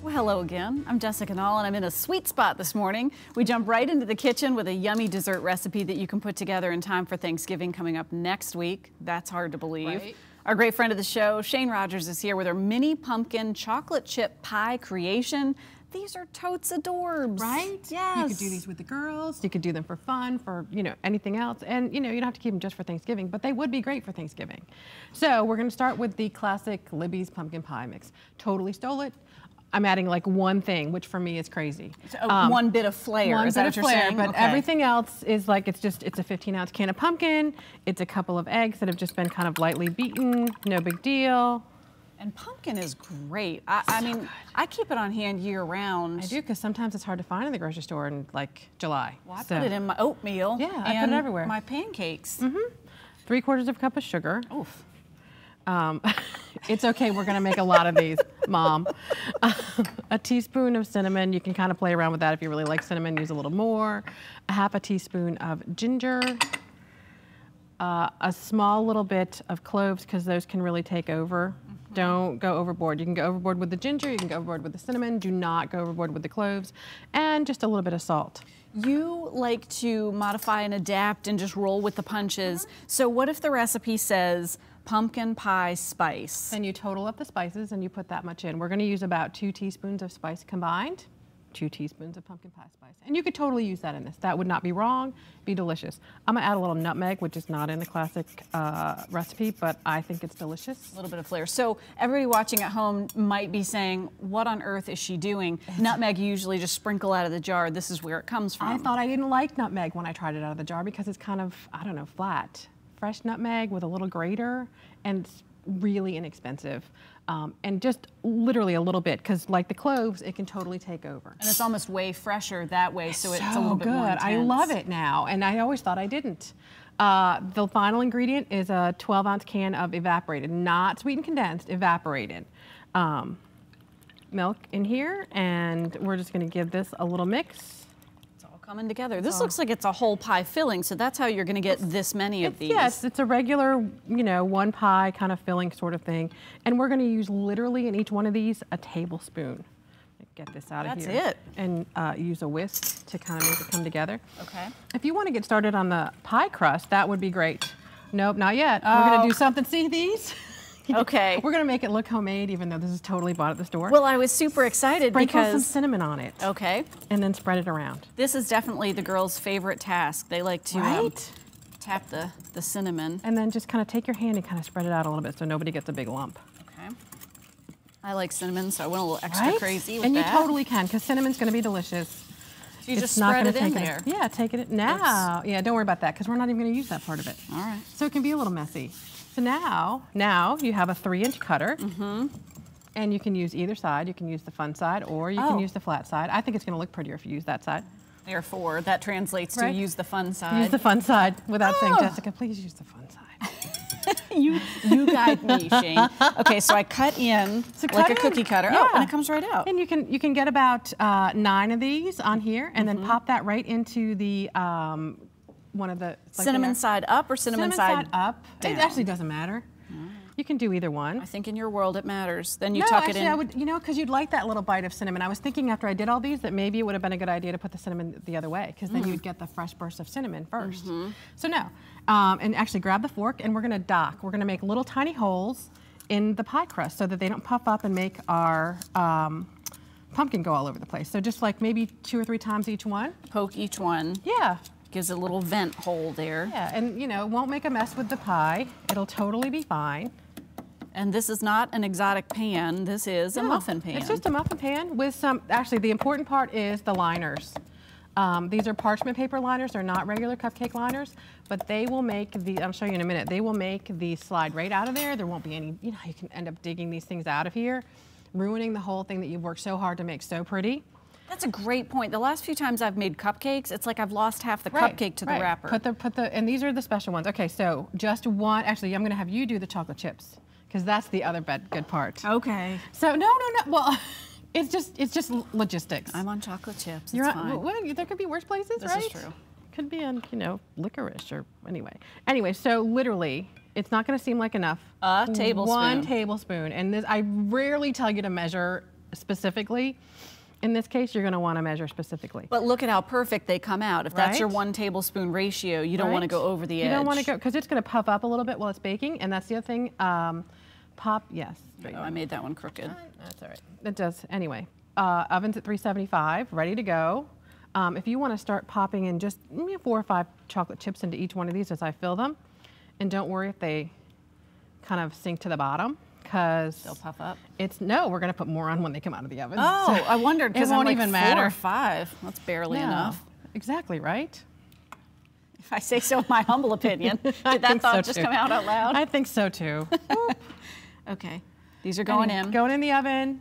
Well, hello again. I'm Jessica Nall, and I'm in a sweet spot this morning. We jump right into the kitchen with a yummy dessert recipe that you can put together in time for Thanksgiving coming up next week. That's hard to believe. Right. Our great friend of the show, Shane Rogers, is here with her mini pumpkin chocolate chip pie creation. These are totes adorbs. Right? Yes. You could do these with the girls. You could do them for fun, for, anything else. And, you don't have to keep them just for Thanksgiving, but they would be great for Thanksgiving. So we're going to start with the classic Libby's pumpkin pie mix. Totally stole it. I'm adding like one thing, which for me is crazy. One bit of flair, is that what you're saying? But okay. Everything else is like, it's a 15-ounce can of pumpkin. It's a couple of eggs that have just been kind of lightly beaten. No big deal. And pumpkin is great. I mean, good. I keep it on hand year round. I do, because sometimes it's hard to find in the grocery store in like July. Well, I put it in my oatmeal. Yeah, I put it everywhere. My pancakes. 3/4 cup of sugar. Oof. It's okay, we're gonna make a lot of these, Mom. A teaspoon of cinnamon. You can kind of play around with that if you really like cinnamon, use a little more. A half a teaspoon of ginger. A small little bit of cloves, because those can really take over. Don't go overboard. You can go overboard with the ginger, you can go overboard with the cinnamon. Do not go overboard with the cloves. And just a little bit of salt. You like to modify and adapt and just roll with the punches. So what if the recipe says pumpkin pie spice? Then you total up the spices and you put that much in. We're going to use about 2 teaspoons of spice combined, 2 teaspoons of pumpkin pie spice. And you could totally use that in this. That would not be wrong, be delicious. I'm going to add a little nutmeg, which is not in the classic recipe, but I think it's delicious. A little bit of flavor. So everybody watching at home might be saying, what on earth is she doing? Nutmeg you usually just sprinkle out of the jar. This is where it comes from. I thought I didn't like nutmeg when I tried it out of the jar because it's kind of, I don't know, flat. Fresh nutmeg with a little grater, and it's really inexpensive. And just literally a little bit, because like the cloves, it can totally take over. And it's almost way fresher that way, so it's a little bit more intense. I love it now, and I always thought I didn't. The final ingredient is a 12-ounce can of evaporated, not sweetened condensed, evaporated milk in here, and we're just going to give this a little mix. Coming together. This looks like it's a whole pie filling, so that's how you're going to get this many of these. Yes, it's a regular, one pie kind of filling sort of thing. And we're going to use literally in each one of these a tablespoon. Get this out of here. That's it. And use a whisk to kind of make it come together. Okay. If you want to get started on the pie crust, that would be great. Nope, not yet. We're going to do something. See these? Okay. We're going to make it look homemade, even though this is totally bought at the store. Well, I was super excited Sprinkle because... some cinnamon on it. Okay. And then spread it around. This is definitely the girls' favorite task. They like to tap the cinnamon. And then just kind of take your hand and kind of spread it out a little bit so nobody gets a big lump. Okay. I like cinnamon, so I went a little extra crazy with and that. You totally can, because cinnamon's going to be delicious. So you just spread it in there. Yeah, take it now. Yeah, don't worry about that, because we're not even going to use that part of it. All right. So it can be a little messy. So now you have a 3-inch cutter, and you can use either side. You can use the fun side, or you can use the flat side. I think it's going to look prettier if you use that side. Therefore, that translates to use the fun side. Use the fun side without saying, Jessica, please use the fun side. you guide me, Shane. Okay, so I cut in like a cookie cutter. Yeah. Oh, and it comes right out. And you can get about 9 of these on here, and then pop that right into the one of the cinnamon side up or cinnamon side up. Down. It actually doesn't matter. You can do either one. I think in your world it matters. Then you tuck it in. I would, because you'd like that little bite of cinnamon. I was thinking after I did all these that maybe it would have been a good idea to put the cinnamon the other way, because then you'd get the fresh burst of cinnamon first. So no, and actually grab the fork, and we're going to dock. We're going to make little tiny holes in the pie crust so that they don't puff up and make our pumpkin go all over the place. So just like maybe 2 or 3 times each one. Poke each one. Yeah. Gives a little vent hole there. Yeah, and it won't make a mess with the pie. It'll totally be fine. And this is not an exotic pan. This is a muffin pan. It's just a muffin pan with some, actually the important part is the liners. These are parchment paper liners. They're not regular cupcake liners, but they will make the, I'll show you in a minute, they will make the slide right out of there. There won't be any, you can end up digging these things out of here, ruining the whole thing that you've worked so hard to make so pretty. That's a great point. The last few times I've made cupcakes, it's like I've lost half the cupcake to the wrapper. And these are the special ones. Okay, so just one, actually I'm gonna have you do the chocolate chips, because that's the other good part. Okay. So no, well, it's just logistics. I'm on chocolate chips, it's fine. Well, there could be worse places, right? This is true. Could be on, licorice or anyway. Anyway, so literally, it's not gonna seem like enough. A tablespoon. 1 tablespoon, and this, I rarely tell you to measure specifically. In this case, you're going to want to measure specifically. But look at how perfect they come out. If that's your Right? 1 tablespoon ratio, you don't want to go over the edge. You don't want to go, because it's going to puff up a little bit while it's baking, and that's the other thing. Yes. Oh, I made that one crooked. That's all right. It does. Anyway, oven's at 375, ready to go. If you want to start popping in just 4 or 5 chocolate chips into each one of these as I fill them, and don't worry if they kind of sink to the bottom, because they'll puff up. We're going to put more on when they come out of the oven. Oh, so I wondered, because it won't I'm like even 4 matter. or 5. That's barely enough. Exactly, right? If I say so, my humble opinion. Did that thought just come out loud? I think so too. Okay, these are going in. Going in the oven.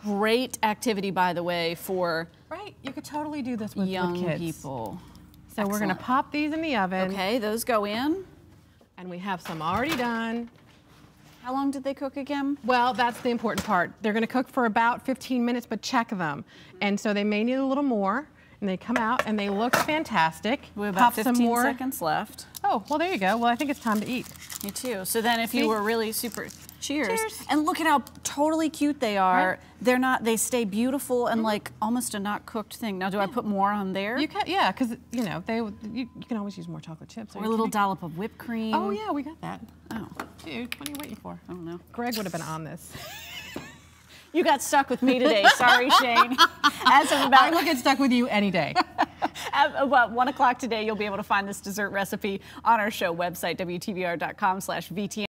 Great activity, by the way, for Right, you could totally do this with young kids. people. So we're going to pop these in the oven. Okay, those go in. And we have some already done. How long did they cook again? Well, that's the important part. They're going to cook for about 15 minutes, but check them. And so they may need a little more. And they come out and they look fantastic. We have about Pop 15 seconds left. Oh, well, there you go. Well, I think it's time to eat. Me too. So then if you were really super, cheers. And look at how totally cute they are. Right. They're not, they stay beautiful and like almost a not cooked thing. Now, do I put more on there? You can, yeah, because, you know, you can always use more chocolate chips. Or a little dollop of whipped cream. Oh, yeah, we got that. Oh. Dude, what are you waiting for? I don't know. Greg would have been on this. You got stuck with me today. Sorry, Shane. As of about, I will get stuck with you any day. At about 1 o'clock today, you'll be able to find this dessert recipe on our show website, WTBR.com/VTN.